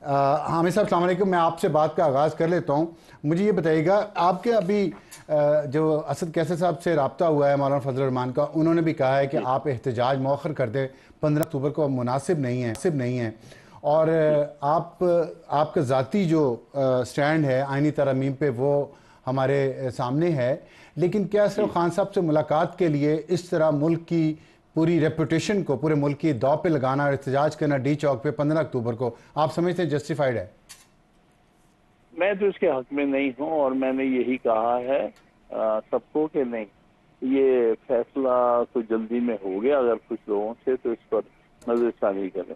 حامد صاحب السلام علیکم، میں آپ سے بات کا آغاز کر لیتا ہوں. مجھے یہ بتائیے گا، آپ کے ابھی جو اسد کیسر صاحب سے رابطہ ہوا ہے مولانا فضل الرحمان کا، انہوں نے بھی کہا ہے کہ آپ احتجاج مؤخر کر دیں، 15 اکتوبر کو مناسب نہیں ہے. اور آپ کا ذاتی جو سٹینڈ ہے آئینی ترامیم پہ وہ ہمارے سامنے ہے، لیکن کیا صرف خان صاحب سے ملاقات کے لیے اس طرح ملک کی پوری ریپوٹیشن کو پورے ملک کی داؤ پہ لگانا اور احتجاج کرنا ڈی چوک پہ 15 اکتوبر کو، آپ سمجھتے ہیں جسٹیفائیڈ ہے؟ میں تو اس کے حق میں نہیں ہوں، اور میں نے یہی کہا ہے سب کو کہ نہیں، یہ فیصلہ تو جلدی میں ہو گیا، اگر کچھ لوگوں سے تو اس پر نظر ثانی کریں.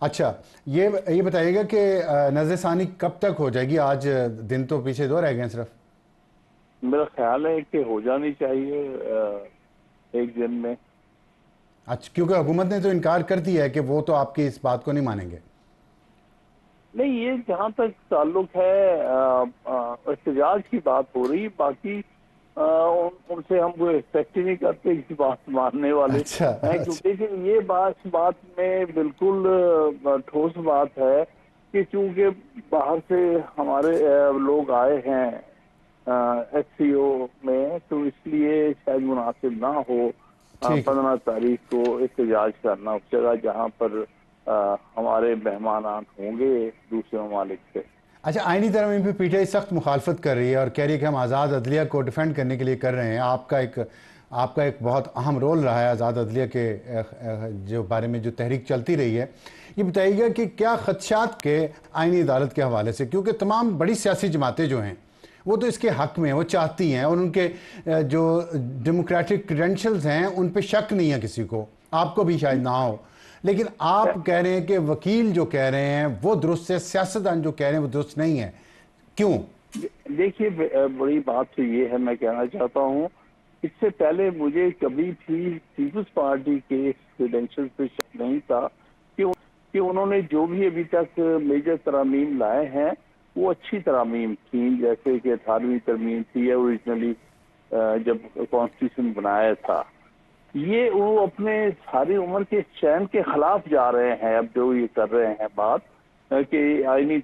اچھا، یہ بتائیے گا کہ نظر ثانی کب تک ہو جائے گی؟ آج دن تو پیچھے 2 رہ گئے ہیں صرف. میرا خیال ہے کہ ہو جانی چاہیے ایک دن میں. اچھا، کیونکہ حکومت نے تو انکار کر دیا ہے کہ وہ تو آپ کی اس بات کو نہیں مانیں گے. نہیں، یہ جہاں تک تعلق ہے احتجاج کی بات ہو رہی، باقی ان سے ہم کو ایکسپیکٹ ہی نہیں کرتے اس بات ماننے والے ہیں، کیونکہ یہ بات میں بالکل ٹھوس بات ہے کہ چونکہ باہر سے ہمارے لوگ آئے ہیں ایس سی او میں، تو اس لیے شاید مناسب نہ ہو 15 تاریخ کو احتجاج کرنا اس جگہ جہاں پر ہمارے مہمانان ہوں گے دوسرے ممالک سے. اچھا، آئینی ترمیم پہ پی ٹی آئی سخت مخالفت کر رہی ہے اور کہہ رہی ہے کہ ہم آزاد عدلیہ کو ڈیفینڈ کرنے کے لیے کر رہے ہیں. آپ کا ایک بہت اہم رول رہا ہے آزاد عدلیہ کے جو بارے میں جو تحریک چلتی رہی ہے. یہ بتائیے گا کہ کیا خدشات کے آئینی عدالت کے حوالے سے، کیونکہ تمام بڑی سیاسی جماعتیں جو ہیں وہ تو اس کے حق میں ہیں، وہ چاہتی ہیں، اور ان کے جو ڈیموکریٹک کریڈینشلز ہیں ان پہ شک نہیں ہے کسی کو، آپ کو بھی شاید نہ ہو، لیکن آپ کہہ رہے ہیں کہ وکیل جو کہہ رہے ہیں وہ درست ہے، سیاستدان جو کہہ رہے ہیں وہ درست نہیں ہے. کیوں؟ دیکھیے، بڑی بات تو یہ ہے، میں کہنا چاہتا ہوں اس سے پہلے مجھے کبھی بھی پیپلز پارٹی کے کریڈینشل پہ شک نہیں تھا کہ انہوں نے جو بھی ابھی تک میجر ترامیم لائے ہیں وہ اچھی ترامیم تھیں، جیسے کہ 18ویں ترمیم تھی اوریجنلی جب کانسٹیٹیوشن بنایا تھا. یہ وہ اپنے ساری عمر کے چین کے خلاف جا رہے ہیں. اب جو یہ کر رہے ہیں بات کہ آئینی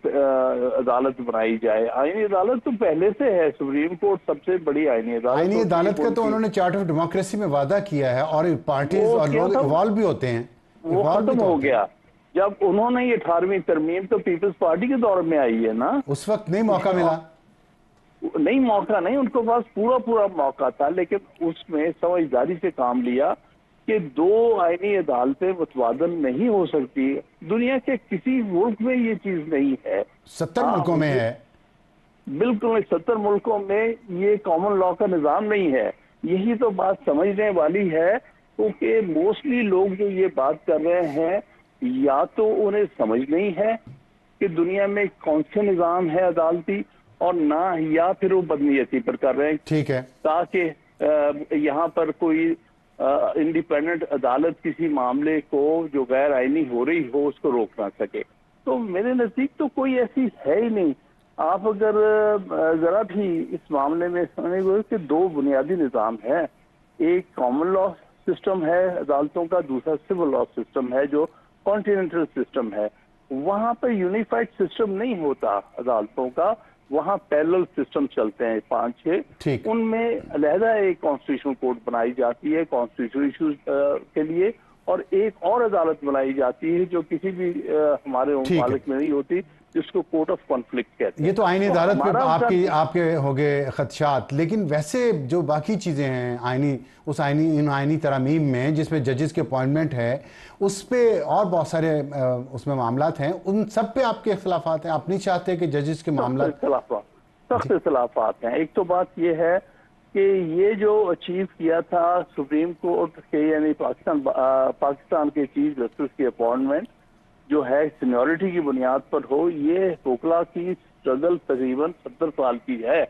عدالت بنائی جائے، آئینی عدالت تو پہلے سے ہے، سپریم کورٹ سب سے بڑی آئینی عدالت کا تو انہوں نے چارٹر آف ڈیموکریسی میں وعدہ کیا ہے، اور پارٹیز اور لوگ ایوالو بھی ہوتے ہیں. وہ ختم ہو گیا جب انہوں نے یہ 18ویں ترمیم تو پیپلز پارٹی کے دور میں آئی ہے نا. اس وقت نہیں موقع ملا، نہیں موقع نہیں، ان کو پاس پورا موقع تھا، لیکن اس میں سمجھداری سے کام لیا کہ 2 آئینی عدالتیں متبادل نہیں ہو سکتی. دنیا کے کسی ملک میں یہ چیز نہیں ہے. 70 ملکوں میں ہے. بالکل 70 ملکوں میں یہ کامن لا کا نظام نہیں ہے. یہی تو بات سمجھنے والی ہے، کیونکہ موسٹلی لوگ جو یہ بات کر رہے ہیں یا تو انہیں سمجھ نہیں ہے کہ دنیا میں کون سے نظام ہے عدالتی، اور نہ یا پھر وہ بدنیتی پر کر رہے ہیں. ٹھیک ہے، تاکہ یہاں پر کوئی انڈیپینڈنٹ عدالت کسی معاملے کو جو غیر آئینی ہو رہی ہو اس کو روک نہ سکے. تو میرے نزدیک تو کوئی ایسی ہے ہی نہیں. آپ اگر ذرا بھی اس معاملے میں سمجھیں گے کہ 2 بنیادی نظام ہیں، ایک کامن لا سسٹم ہے عدالتوں کا، دوسرا سول لا سسٹم ہے جو کانٹیننٹل سسٹم ہے. وہاں پہ یونیفائڈ سسٹم نہیں ہوتا عدالتوں کا، وہاں پیرلل سسٹم چلتے ہیں 5-6. ان میں علیحدہ ایک کانسٹیٹیوشنل کورٹ بنائی جاتی ہے کانسٹیٹیوشنل ایشوز کے لیے، اور ایک اور عدالت بنائی جاتی ہے جو کسی بھی ہمارے ممالک میں نہیں ہوتی، جس کو کورٹ آف کانفلکٹ کہتے ہیں. یہ تو آئینی عدالت پہ آپ کے ہو گئے خدشات، لیکن ویسے جو باقی چیزیں ہیں ان آئینی ترامیم میں جس میں ججز کے اپوائنٹمنٹ ہے، اس پہ اور بہت سارے اس میں معاملات ہیں، ان سب پہ آپ کے اختلافات ہیں؟ آپ نہیں چاہتے کہ ججز کے معاملات؟ سخت اختلافات ہیں. ایک تو بات یہ ہے کہ یہ جو اچیو کیا تھا سپریم کورٹ کے، یعنی پاکستان کے چیف جسٹس کی اپوائنٹمنٹ جو ہے سینیورٹی کی بنیاد پر ہو، یہ وکلا کی سٹرگل تقریباً 70 سال کی ہے.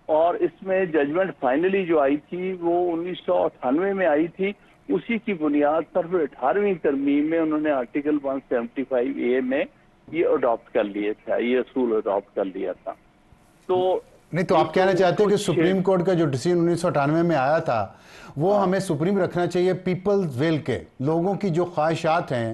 اور اس میں ججمنٹ فائنلی جو آئی تھی وہ 1998 میں آئی تھی. اسی کی بنیاد پر پھر 18ویں ترمیم میں انہوں نے آرٹیکل 175A میں یہ اڈاپٹ کر لیا تھا، یہ اصول اڈاپٹ کر لیا تھا. نہیں تو آپ کہنا چاہتے ہیں کہ سپریم کورٹ کا جو ڈیسیژن 1998 میں آیا تھا وہ ہمیں سپریم رکھنا چاہیے پیپلز ویل کے، لوگوں کی جو خواہشات ہیں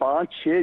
5-6